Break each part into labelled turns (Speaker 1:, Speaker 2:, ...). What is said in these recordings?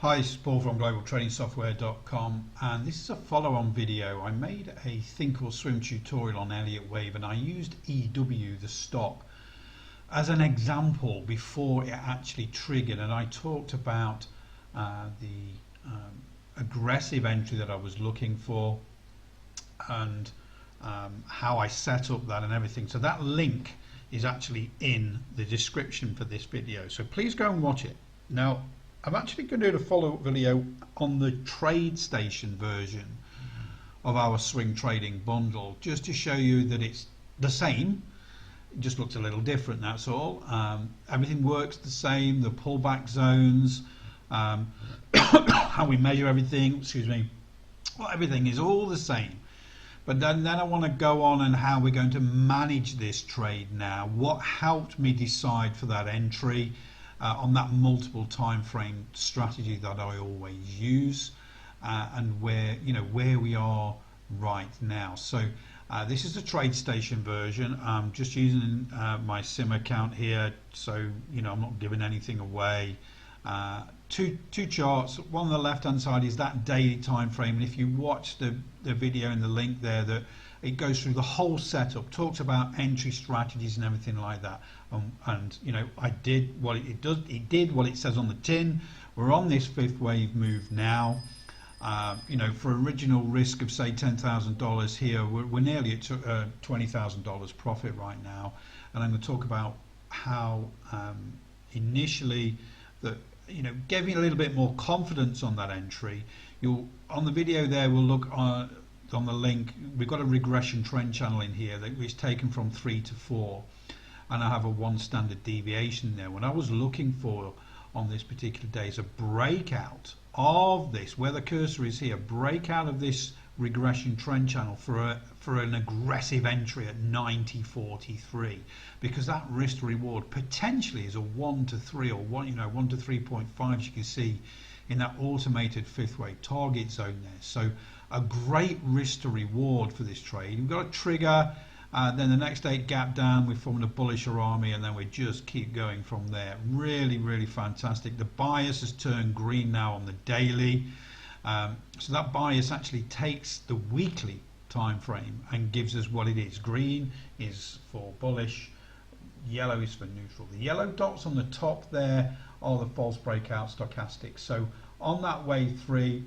Speaker 1: Hi, it's Paul from globaltradingsoftware.com, and this is a follow-on video. I made a ThinkorSwim tutorial on elliottwave, and I used EW, the stock, as an example before it actually triggered, and I talked about the aggressive entry that I was looking for and how I set up that and everything. So that link is actually in the description for this video, so please go and watch it. Now, I'm actually going to do a follow-up video on the TradeStation version of our swing trading bundle, just to show you that it's the same. It just looks a little different, that's all. Everything works the same, the pullback zones, how we measure everything, well, everything is all the same. But then I want to go on and how we're going to manage this trade now. What helped me decide for that entry on that multiple time frame strategy that I always use, and where we are right now. So this is the TradeStation version. I'm just using my sim account here, so I'm not giving anything away. Two charts. One on the left hand side is that daily time frame, and if you watch the video in the link there, that it goes through the whole setup, talks about entry strategies and everything like that. And I did what it does. It did what it says on the tin. We're on this fifth wave move now. For original risk of say $10,000 here, we're nearly at $20,000 profit right now. And I'm going to talk about how initially that gave me a little bit more confidence on that entry. On the video there, we'll look on the link. We've got a regression trend channel in here that is taken from 3 to 4, and I have a 1 standard deviation there. What I was looking for on this particular day is a breakout of this, where the cursor is here, breakout of this regression trend channel for an aggressive entry at 90.43, because that risk to reward potentially is a 1 to 3 or 1 to 3.5, as you can see in that automated fifth wave target zone there. So a great risk to reward for this trade. We've got a trigger, then the next day gap down, we formed a bullish army, and then we just keep going from there. Really fantastic. The bias has turned green now on the daily. So that bias actually takes the weekly time frame and gives us what it is. Green is for bullish, yellow is for neutral. The yellow dots on the top there are the false breakout stochastics. So on that wave 3,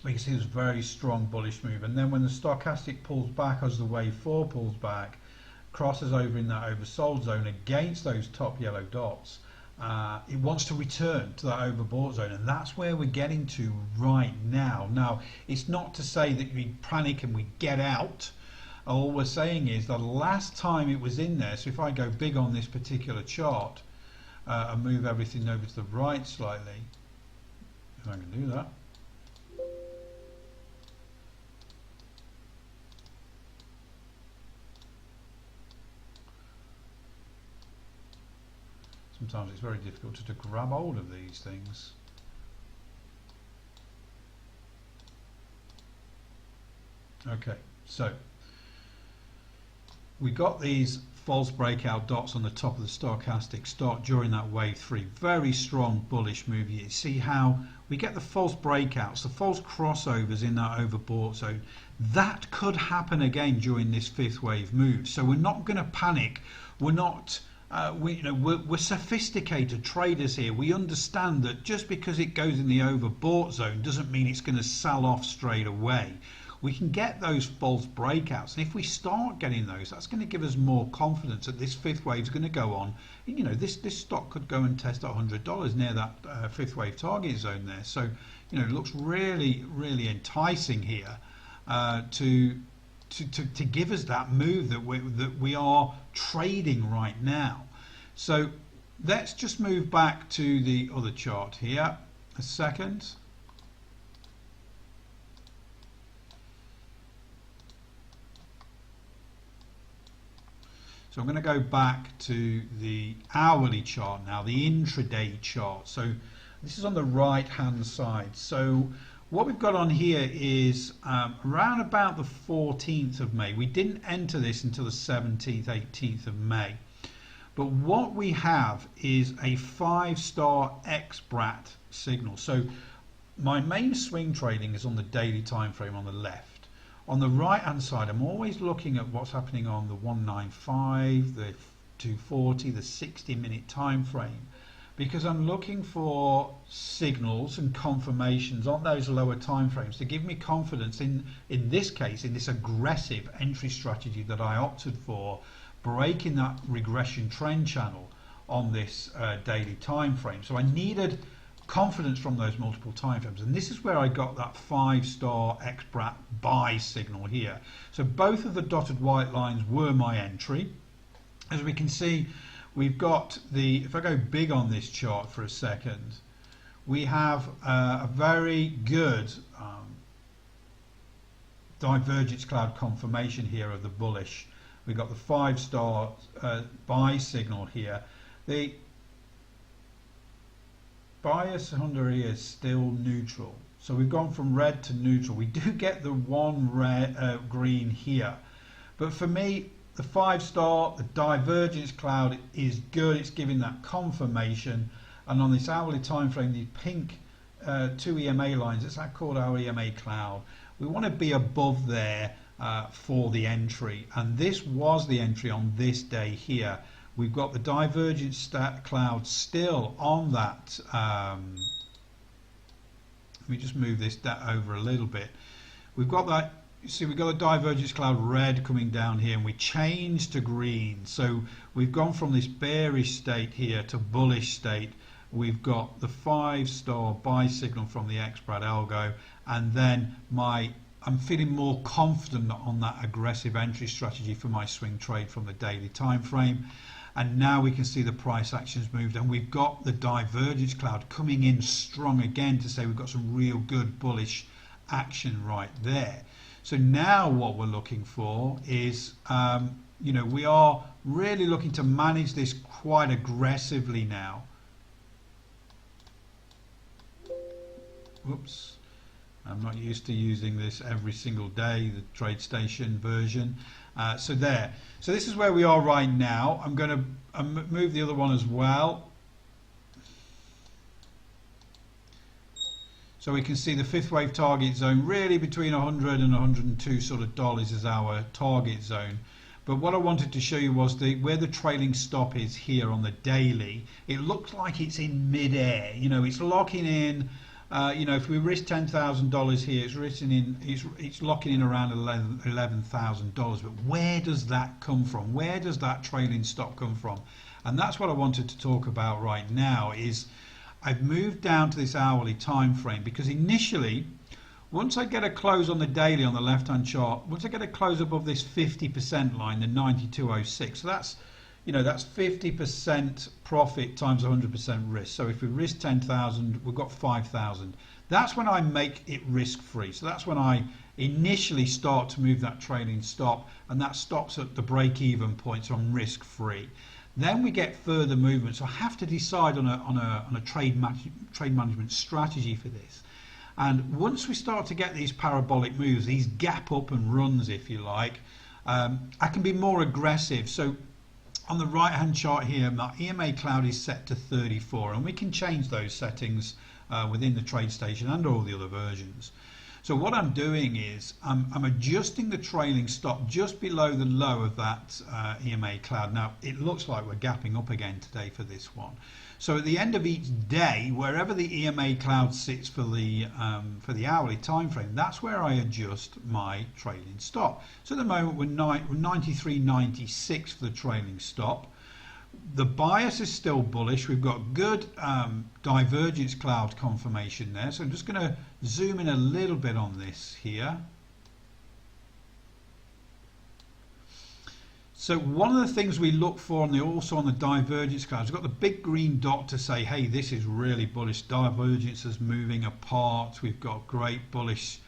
Speaker 1: we can see this very strong bullish move, and then when the stochastic pulls back as the wave 4 pulls back, crosses over in that oversold zone against those top yellow dots, it wants to return to that overbought zone, and that's where we're getting to right now. Now, it's not to say that we panic and we get out. All we're saying is the last time it was in there, so if I go big on this particular chart and move everything over to the right slightly, if I can do that, sometimes it's very difficult to grab hold of these things. Okay, so we got these false breakout dots on the top of the stochastic start during that wave 3. Very strong bullish move. You see how we get the false breakouts, the false crossovers in that overbought zone. That could happen again during this fifth wave move. So we're not going to panic. We're not. We're sophisticated traders here. We understand that just because it goes in the overbought zone doesn't mean it's going to sell off straight away. We can get those false breakouts, and if we start getting those, that's going to give us more confidence that this fifth wave is going to go on. This stock could go and test $100 near that fifth wave target zone there. So it looks really enticing here to give us that move that we are trading right now. So let's just move back to the other chart here a second. So I'm going to go back to the hourly chart now, the intraday chart. So this is on the right hand side. So what we've got on here is around about the 14th of May. We didn't enter this until the 17th, 18th of May. But what we have is a 5-star XBRAT signal. So my main swing trading is on the daily time frame on the left. On the right hand side, I'm always looking at what's happening on the 195, the 240, the 60-minute time frame, because I'm looking for signals and confirmations on those lower time frames to give me confidence in this case, in this aggressive entry strategy that I opted for, breaking that regression trend channel on this daily time frame. So I needed confidence from those multiple time frames, and this is where I got that 5-star XBRAT buy signal here. So both of the dotted white lines were my entry. As we can see, we've got the, if I go big on this chart for a second, we have a very good divergence cloud confirmation here of the bullish. We've got the 5-star buy signal here. The bias under here is still neutral, so we've gone from red to neutral. We do get the one red green here, but for me the 5-star, the divergence cloud is good. It's giving that confirmation, and on this hourly time frame, the pink 2 EMA lines, it's that called our EMA cloud. We want to be above there for the entry, and this was the entry on this day here. We've got the divergence cloud still on that. Let me just move this over a little bit. We've got that. You see, we've got the divergence cloud red coming down here, and we changed to green. So we've gone from this bearish state here to bullish state. We've got the 5-star buy signal from the XBRAT algo, and then I'm feeling more confident on that aggressive entry strategy for my swing trade from the daily time frame. And now we can see the price actions moved, and we've got the divergence cloud coming in strong again to say we've got some real good bullish action right there. So now what we're looking for is, we are really looking to manage this quite aggressively now. Whoops. I'm not used to using this every single day, the TradeStation version. So this is where we are right now. I'm going to move the other one as well. So we can see the 5th wave target zone really between 100 and 102 sort of dollars is our target zone. But what I wanted to show you was where the trailing stop is here on the daily. It looks like it's in mid-air. It's locking in. If we risk $10,000 here, it's locking in around $11,000. But where does that come from? Where does that trailing stop come from? And that's what I wanted to talk about right now. Is I've moved down to this hourly time frame because initially, once I get a close on the daily on the left-hand chart, once I get a close above this 50% line, the 92.06, so that's 50% profit times 100% risk. So if we risk 10,000, we've got 5,000. That's when I make it risk-free. So that's when I initially start to move that trailing stop, and that stops at the break-even point, so I'm risk-free. Then we get further movement. So I have to decide on a trade management strategy for this. And once we start to get these parabolic moves, these gap up and runs, if you like, I can be more aggressive. So on the right hand chart here, my EMA cloud is set to 34, and we can change those settings within the TradeStation and all the other versions. So what I'm doing is I'm adjusting the trailing stop just below the low of that EMA cloud. Now it looks like we're gapping up again today for this one. So at the end of each day, wherever the EMA cloud sits for the hourly time frame, that's where I adjust my trailing stop. So at the moment we're 93.96 for the trailing stop. The bias is still bullish. We've got good divergence cloud confirmation there. So I'm just going to zoom in a little bit on this here. So one of the things we look for also on the divergence clouds, we've got the big green dot to say, hey, this is really bullish. Divergence is moving apart. We've got great bullish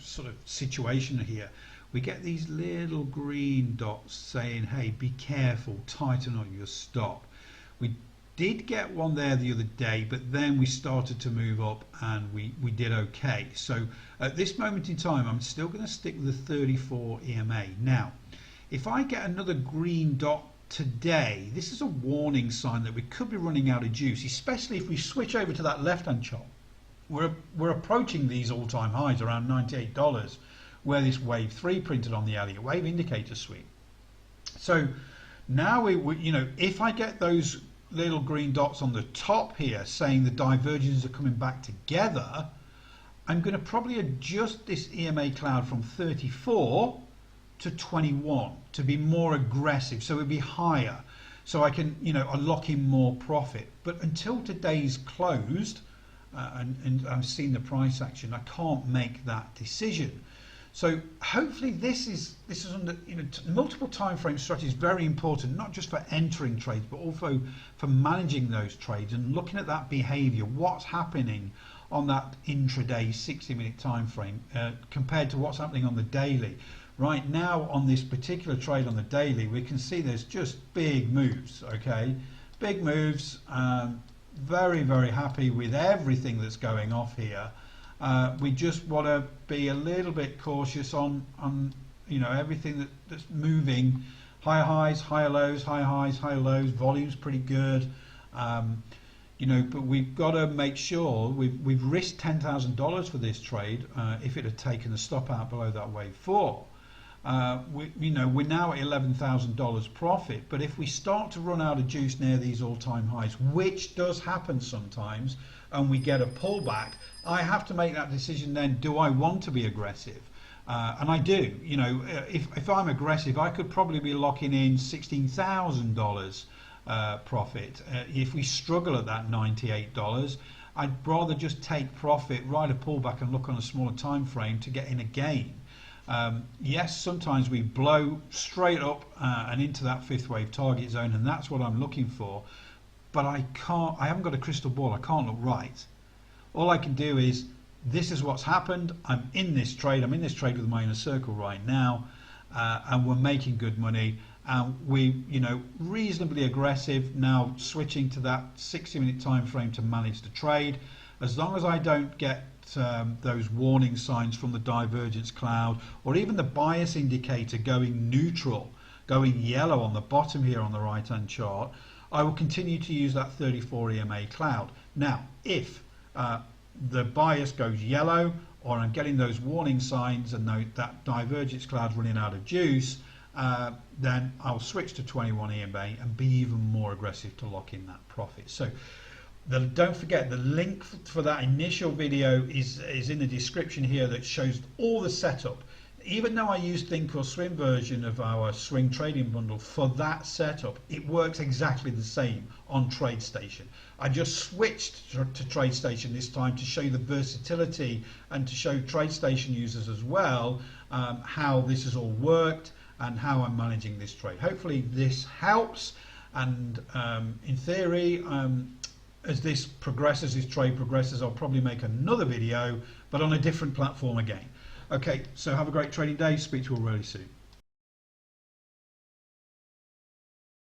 Speaker 1: sort of situation here. We get these little green dots saying, hey, be careful, tighten on your stop. We did get one there the other day, but then we started to move up and we did okay. So at this moment in time, I'm still going to stick with the 34 EMA. Now, if I get another green dot today, this is a warning sign that we could be running out of juice, especially if we switch over to that left-hand chart we're approaching these all-time highs around $98, where this wave 3 printed on the Elliott wave indicator sweep. So now we you know, if I get those little green dots on the top here saying the divergences are coming back together, I'm going to probably adjust this EMA cloud from 34 to 21 to be more aggressive, so it'll be higher, so I can, you know, lock in more profit. But until today's closed and I've seen the price action, I can't make that decision. So hopefully this is under, you know, multiple time frame strategy is very important, not just for entering trades, but also for managing those trades and looking at that behavior, what's happening on that intraday 60-minute time frame compared to what's happening on the daily. Right now on this particular trade on the daily, we can see there's just big moves, okay? Big moves. Very, very happy with everything that's going off here. We just want to be a little bit cautious on you know, everything that's moving. Higher highs, higher lows, higher highs, higher lows. Volume's pretty good. You know, but we've got to make sure we've risked $10,000 for this trade if it had taken a stop out below that wave 4. You know, we're now at $11,000 profit, but if we start to run out of juice near these all-time highs, which does happen sometimes, and we get a pullback, I have to make that decision then, do I want to be aggressive? And I do. You know, if I'm aggressive, I could probably be locking in $16,000 profit. If we struggle at that $98, I'd rather just take profit, ride a pullback and look on a smaller time frame to get in a gain. Yes, sometimes we blow straight up and into that fifth wave target zone, and that's what I'm looking for, but I haven't got a crystal ball. I can't look right. All I can do is, this is what's happened. I'm in this trade with my inner circle right now, and we're making good money. We, you know, reasonably aggressive now, switching to that 60-minute time frame to manage the trade. As long as I don't get those warning signs from the divergence cloud, or even the bias indicator going neutral, going yellow on the bottom here on the right hand chart, I will continue to use that 34 EMA cloud. Now if the bias goes yellow, or I'm getting those warning signs and that divergence cloud running out of juice, then I'll switch to 21 EMA and be even more aggressive to lock in that profit. So don't forget, the link for that initial video is in the description here, that shows all the setup. Even though I use ThinkorSwim version of our swing trading bundle for that setup, it works exactly the same on TradeStation. I just switched to TradeStation this time to show you the versatility and to show TradeStation users as well how this has all worked and how I'm managing this trade. Hopefully this helps, and in theory, as this trade progresses, I'll probably make another video, but on a different platform again. Okay, so have a great trading day. Speak to you all really soon.